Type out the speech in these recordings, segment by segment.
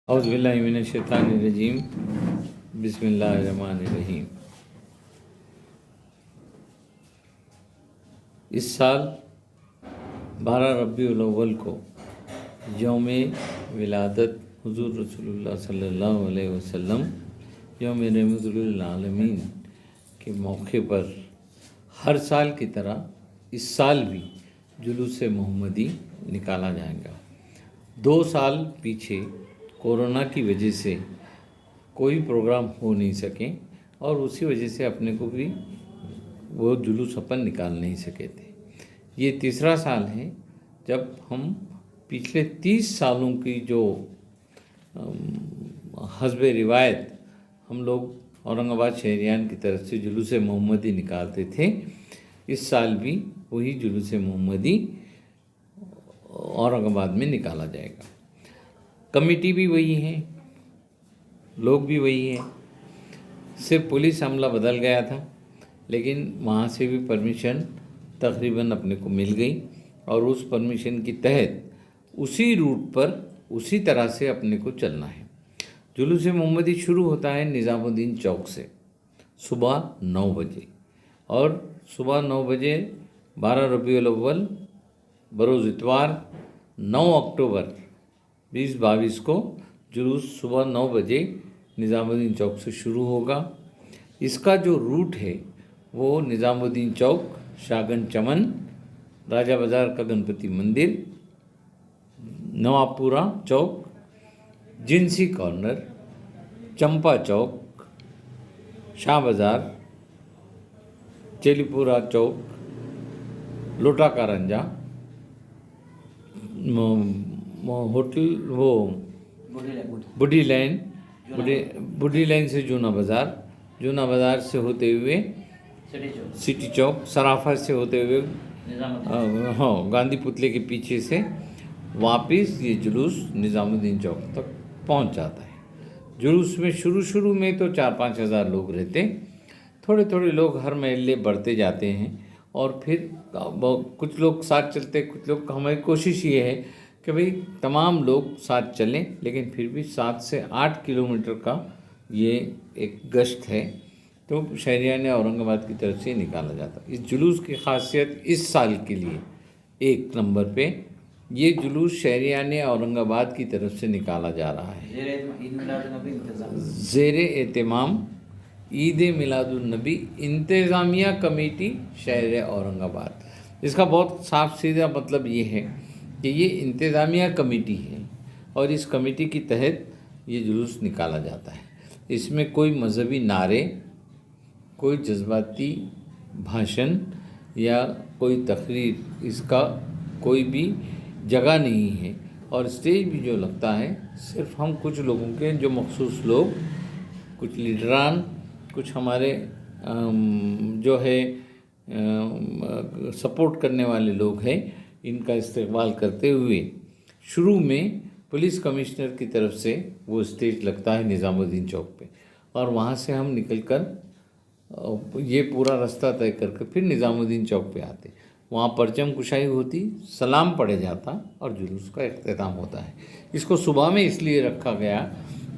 औज़ुबिल्लाहिमिनश्शैतानिर्रजीम बिस्मिल्लाहिर्रहमानिर्रहीम। इस साल 12 रबीउल अव्वल को यौम विलादत हुज़ूर रसूलुल्लाह सल्लल्लाहु अलैहि वसल्लम यौम रहमतुल लिल आलमीन के मौके पर हर साल की तरह इस साल भी जुलूस मोहम्मदी निकाला जाएगा। 2 साल पीछे कोरोना की वजह से कोई प्रोग्राम हो नहीं सके और उसी वजह से अपने को भी वो जुलूस अपन निकाल नहीं सके थे। ये तीसरा साल है जब हम पिछले 30 सालों की जो हस्ब रिवायत हम लोग औरंगाबाद शहरियान की तरफ से जुलूस मोहम्मदी निकालते थे, इस साल भी वही जुलूस मोहम्मदी औरंगाबाद में निकाला जाएगा। कमेटी भी वही है, लोग भी वही हैं, सिर्फ पुलिस अमला बदल गया था, लेकिन वहाँ से भी परमिशन तकरीबन अपने को मिल गई और उस परमिशन के तहत उसी रूट पर उसी तरह से अपने को चलना है। जुलूस मोहम्मदी शुरू होता है निज़ामुद्दीन चौक से सुबह 9 बजे और सुबह 9 बजे 12 रबीउल अव्वल बरोज़ इतवार 9 अक्टूबर 2022 को जुलूस सुबह 9 बजे निज़ामुद्दीन चौक से शुरू होगा। इसका जो रूट है वो निज़ामुद्दीन चौक, शागन चमन, राजा बाज़ार का गणपति मंदिर, नवाबपुरा चौक, जिनसी कॉर्नर, चंपा चौक, शाह बाज़ार, चेलीपुरा चौक, लोटा कारंजा, होटल वो बुढ़ी लाइन से जूना बाज़ार से होते हुए सिटी चौक, सराफा से होते हुए गांधी पुतले के पीछे से वापस ये जुलूस निज़ामुद्दीन चौक तक पहुंच जाता है। जुलूस में शुरू में तो 4-5 हज़ार लोग रहते, थोड़े लोग हर महल्ले बढ़ते जाते हैं और फिर कुछ लोग साथ चलते, कुछ लोग, हमारी कोशिश ये है कि भाई तमाम लोग साथ चलें, लेकिन फिर भी 7 से 8 किलोमीटर का ये एक गश्त है, तो शहरियान औरंगाबाद की तरफ से निकाला जाता है। इस जुलूस की खासियत इस साल के लिए 1 नंबर पे ये जुलूस शहरियान औरंगाबाद की तरफ से निकाला जा रहा है। ज़ेरे एहतमाम ईद मिलादुन्नबी इंतज़ामिया कमेटी शहर औरंगाबाद। इसका बहुत साफ सीधा मतलब ये है कि ये इंतज़ामिया कमेटी है और इस कमेटी के तहत ये जुलूस निकाला जाता है। इसमें कोई मजहबी नारे, कोई जज्बाती भाषण या कोई तकरीर, इसका कोई भी जगह नहीं है और स्टेज भी जो लगता है सिर्फ हम कुछ लोगों के, जो मखसूस लोग, कुछ लीडरान, कुछ हमारे जो है सपोर्ट करने वाले लोग हैं, इनका इस्तेमाल करते हुए शुरू में पुलिस कमिश्नर की तरफ से वो स्टेज लगता है निज़ामुद्दीन चौक पे और वहाँ से हम निकलकर ये पूरा रास्ता तय करके फिर निज़ामुद्दीन चौक पे आते। वहाँ परचम कुशाई होती, सलाम पढ़े जाता और जुलूस का इख्तिताम होता है। इसको सुबह में इसलिए रखा गया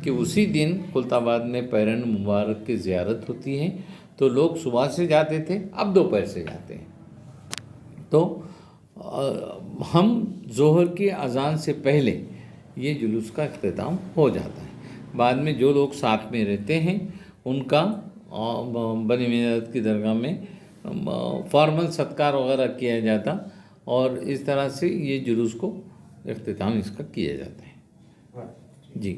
कि उसी दिन खुलताबाद में पैरन मुबारक की ज़ियारत होती है, तो लोग सुबह से जाते थे, अब दोपहर से जाते हैं। तो हम ज़ोहर की अज़ान से पहले ये जुलूस का इख्तिताम हो जाता है। बाद में जो लोग साथ में रहते हैं उनका बनी मियाद की दरगाह में फॉर्मल सत्कार वगैरह किया जाता और इस तरह से ये जुलूस को इख्तिताम इसका किया जाता है। जी,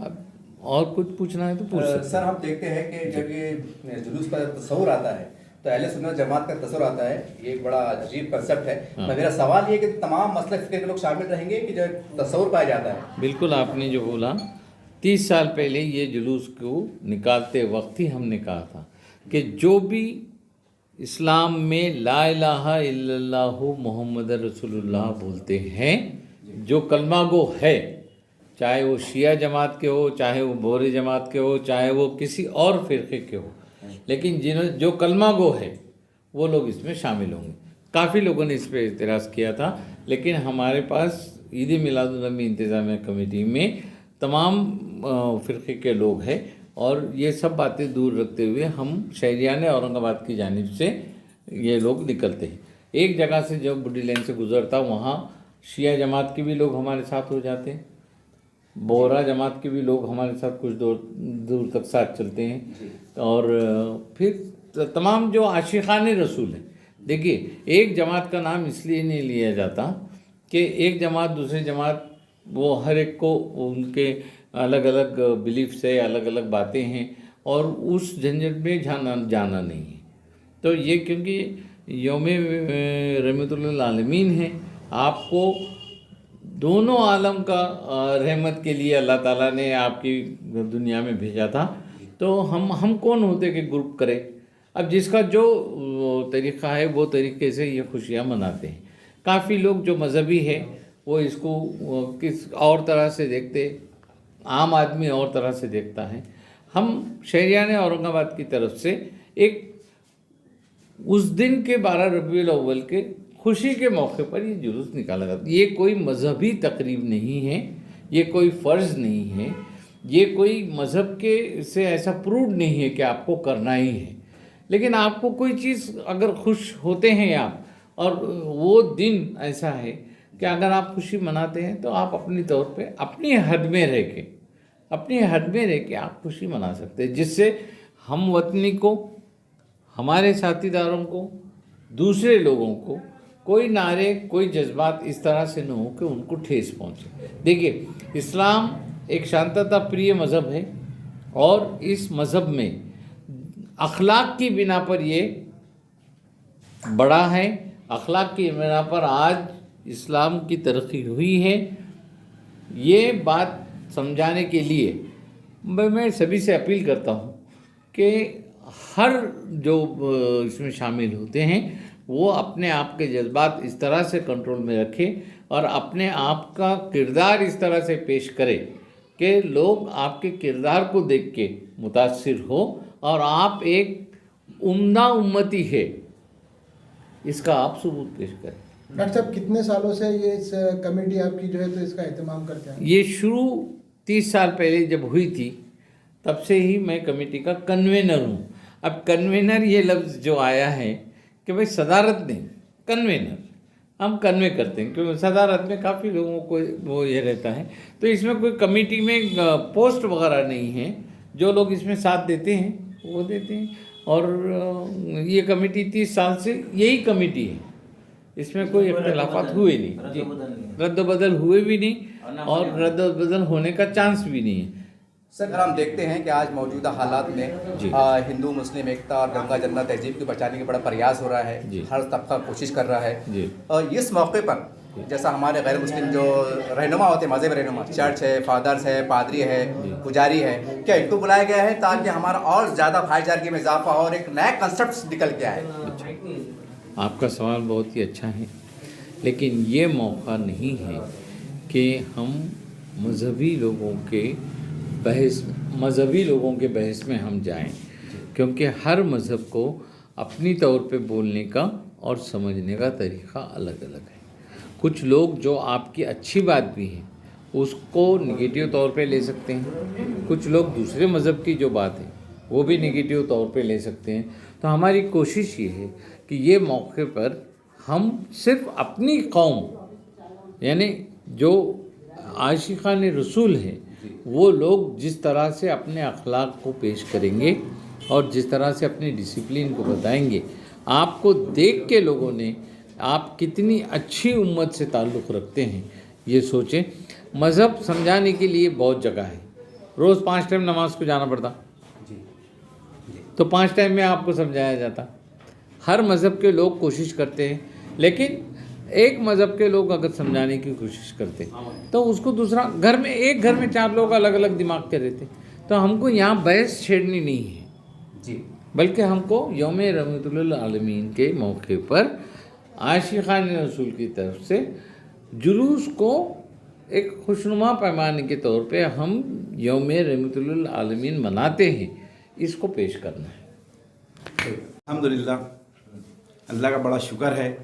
अब और कुछ पूछना है तो पूछ सकते। सर, हम देखते हैं कि जब ये जुलूस का तस्वुर आता है तो अहले सुन्नत जमात का तस्वुर आता है, ये एक बड़ा अजीब कंसेप्ट है। हाँ। मेरा सवाल ये कि तमाम मसलक फ़िक्र के लोग शामिल रहेंगे कि जो तस्वुर पाया जाता है। बिल्कुल, आपने जो बोला, 30 साल पहले ये जुलूस को निकालते वक्त ही हमने कहा था कि जो भी इस्लाम में ला इलाहा इल्लल्लाहु मुहम्मद रसूलुल्लाह बोलते हैं, जो कलमा गो है, चाहे वो शिया जमात के हो, चाहे वो बोहरी जमात के हो, चाहे वो किसी और फ़िरक़े के हो, लेकिन जो कलमा गो है वो लोग इसमें शामिल होंगे। काफ़ी लोगों ने इस पर एतराज़ किया था, लेकिन हमारे पास ईद मिलादुन्नबी इंतज़ामिया कमेटी में तमाम फ़िरक़े के लोग हैं, और ये सब बातें दूर रखते हुए हम शहरियान औरंगाबाद की जानिब से ये लोग निकलते हैं। एक जगह से जब बुढ़ी लेन से गुज़रता वहाँ शिया जमात के भी लोग हमारे साथ हो जाते हैं, बोहरा जमात के भी लोग हमारे साथ कुछ दूर तक साथ चलते हैं, और फिर तमाम जो आशिक़ान रसूल हैं। देखिए, एक जमात का नाम इसलिए नहीं लिया जाता कि एक जमात दूसरी जमात, वो हर एक को उनके अलग अलग बिलीफ्स है, अलग अलग बातें हैं, और उस झंझट में जाना नहीं है। तो ये क्योंकि यौम रहमतुल आलमीन है, आपको दोनों आलम का रहमत के लिए अल्लाह ताला ने आपकी दुनिया में भेजा था। तो हम कौन होते कि ग्रुप करें? अब जिसका जो तरीक़ा है वो तरीक़े से ये खुशियाँ मनाते हैं। काफ़ी लोग जो मज़हबी है वो इसको किस और तरह से देखते, आम आदमी और तरह से देखता है। हम शहरियान औरंगाबाद की तरफ से एक उस दिन के 12 रबीउल अव्वल के खुशी के मौके पर ये जुलूस निकाला जाता है। ये कोई मजहबी तकरीब नहीं है, ये कोई फ़र्ज़ नहीं है, ये कोई मज़हब के से ऐसा प्रूव नहीं है कि आपको करना ही है। लेकिन आपको कोई चीज़ अगर खुश होते हैं आप, और वो दिन ऐसा है कि अगर आप खुशी मनाते हैं तो आप अपनी तौर पे अपनी हद में रह के आप खुशी मना सकते हैं, जिससे हम वतनी को, हमारे साथीदारों को, दूसरे लोगों को कोई नारे, कोई जज्बात इस तरह से न हो कि उनको ठेस पहुँचे। देखिए, इस्लाम एक शांतता प्रिय मज़हब है, और इस मज़हब में अखलाक की बिना पर ये बड़ा है। अखलाक की बिना पर आज इस्लाम की तरक्की हुई है। ये बात समझाने के लिए मैं सभी से अपील करता हूँ कि हर जो इसमें शामिल होते हैं वो अपने आप के जज्बात इस तरह से कंट्रोल में रखें, और अपने आप का किरदार इस तरह से पेश करें कि लोग आपके किरदार को देख के मुतासिर हो, और आप एक उम्दा उम्मती है इसका आप सबूत पेश करें। डॉक्टर साहब, कितने सालों से ये इस कमेटी आपकी जो है तो इसका एहतमाम करते हैं? ये शुरू 30 साल पहले जब हुई थी तब से ही मैं कमेटी का कन्वेनर हूँ। अब कन्वेनर ये लफ्ज़ जो आया है कि भाई सदारत नहीं, कन्वेनर हम कन्वे करते हैं, क्योंकि सदारत में काफ़ी लोगों को वो ये रहता है। तो इसमें कोई कमेटी में पोस्ट वगैरह नहीं है, जो लोग इसमें साथ देते हैं वो देते हैं। और ये कमेटी 30 साल से यही कमेटी है, इसमें कोई इख्तिलाफात हुए नहीं जी, रद्द बदल हुए भी नहीं, और रद्द बदल होने का चांस भी नहीं है। सर, अगर हम देखते हैं कि आज मौजूदा हालात में हिंदू मुस्लिम एकता और गंगा जमुना तहजीब को बचाने का बड़ा प्रयास हो रहा है, हर तबका कोशिश कर रहा है। और इस मौके पर जैसा हमारे गैर मुस्लिम जो रहनुमा होते हैं, मज़हब रहनुमा, चर्च है, फादर्स है, पादरी है, पुजारी है, क्या इनको बुलाया गया है ताकि हमारा और ज़्यादा भाईचारे में इजाफा और एक नया कंसेप्ट निकल के आए? आपका सवाल बहुत ही अच्छा है, लेकिन ये मौका नहीं है कि हम मज़हबी लोगों के बहस में हम जाएं, क्योंकि हर मज़हब को अपनी तौर पे बोलने का और समझने का तरीक़ा अलग अलग है। कुछ लोग जो आपकी अच्छी बात भी है उसको निगेटिव तौर पे ले सकते हैं, कुछ लोग दूसरे मज़हब की जो बात है वो भी निगेटिव तौर पे ले सकते हैं। तो हमारी कोशिश ये है कि ये मौके पर हम सिर्फ अपनी कौम, यानी जो आशिक़ान रसूल है, वो लोग जिस तरह से अपने अखलाक को पेश करेंगे और जिस तरह से अपने डिसिप्लिन को बताएंगे, आपको देख के लोगों ने आप कितनी अच्छी उम्मत से ताल्लुक़ रखते हैं ये सोचें। मज़हब समझाने के लिए बहुत जगह है, रोज़ 5 टाइम नमाज को जाना पड़ता तो 5 टाइम में आपको समझाया जाता। हर मज़हब के लोग कोशिश करते हैं, लेकिन एक मज़हब के लोग अगर समझाने की कोशिश करते तो उसको दूसरा एक घर में 4 लोग अलग अलग दिमाग के रहते। तो हमको यहाँ बहस छेड़नी नहीं है जी, बल्कि हमको यौम रहमतुल आलमीन के मौके पर आशिक़ान रसूल की तरफ से जुलूस को एक खुशनुमा पैमाने के तौर पे हम यौम रहमतुल आलमीन मनाते हैं, इसको पेश करना है। अल्हम्दुलिल्लाह, अल्लाह का बड़ा शुक्र है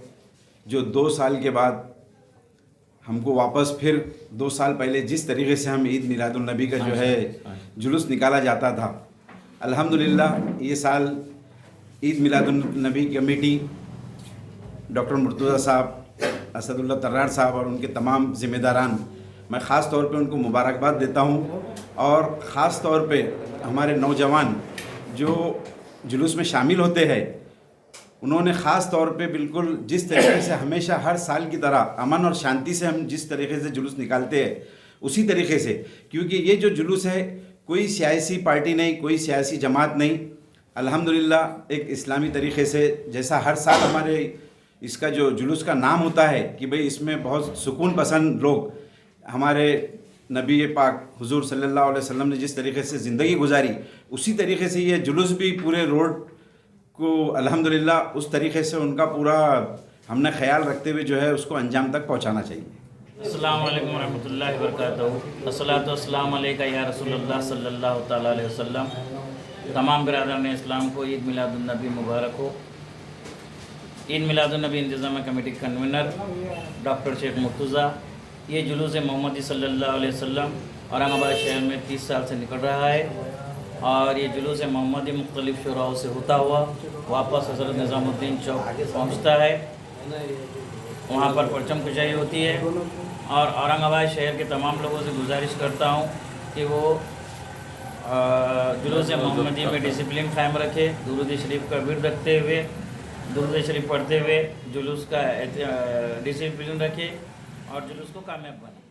जो 2 साल के बाद हमको वापस फिर 2 साल पहले जिस तरीके से हम ईद मिलादुल नबी का जो है जुलूस निकाला जाता था, अल्हम्दुलिल्लाह ये साल ईद मिलादुल नबी कमेटी डॉक्टर मुर्तज़ा साहब, असदुल्ला तर्रार साहब और उनके तमाम ज़िम्मेदारान, मैं ख़ास तौर पे उनको मुबारकबाद देता हूँ। और ख़ास तौर पे हमारे नौजवान जो जुलूस में शामिल होते हैं, उन्होंने ख़ास तौर पे बिल्कुल जिस तरीके से हमेशा हर साल की तरह अमन और शांति से हम जिस तरीके से जुलूस निकालते हैं, उसी तरीके से, क्योंकि ये जो जुलूस है कोई सियासी पार्टी नहीं, कोई सियासी जमात नहीं, अल्हम्दुलिल्लाह एक इस्लामी तरीके से, जैसा हर साल हमारे इसका जो जुलूस का नाम होता है कि भाई इसमें बहुत सुकून पसंद लोग, हमारे नबी पाक हुजूर सल्लल्लाहु अलैहि वसल्लम ने जिस तरीके से ज़िंदगी गुजारी, उसी तरीके से ये जुलूस भी पूरे रोड को अल्हम्दुलिल्लाह उस तरीके से उनका पूरा हमने ख्याल रखते हुए जो है उसको अंजाम तक पहुंचाना चाहिए। अस्सलामु अलैकुम रहमतुल्लाहि व बरकातहू। अस्सलातु वस्सलामु अलैका या रसूलल्लाह सल्लल्लाहु तआला अलैहि वसल्लम। तमाम बिरादरान इस्लाम को ईद मिलादुन नबी मुबारक हो। ईद मिलादुन नबी इंतज़ाम committee convener doctor Sheikh Murtaza, ये जुलूस मोहम्मदी सल्लल्लाहु अलैहि वसल्लम औरंगाबाद शहर में 30 साल से निकल रहा है और ये जुलूस मोहम्मदी मुख्तलिफ़ शुराओं से होता हुआ वापस हज़रत निज़ामुद्दीन चौक पहुँचता है। वहाँ पर परचम कुशाई होती है और औरंगाबाद शहर के तमाम लोगों से गुजारिश करता हूँ कि वो जुलूस मोहम्मदी में डिसिप्लिन कायम रखे, दुरूद शरीफ का विर्द रखते हुए, दुरूद शरीफ पढ़ते हुए जुलूस का डिसिप्लिन रखे और जुलूस को कामयाब बनाए।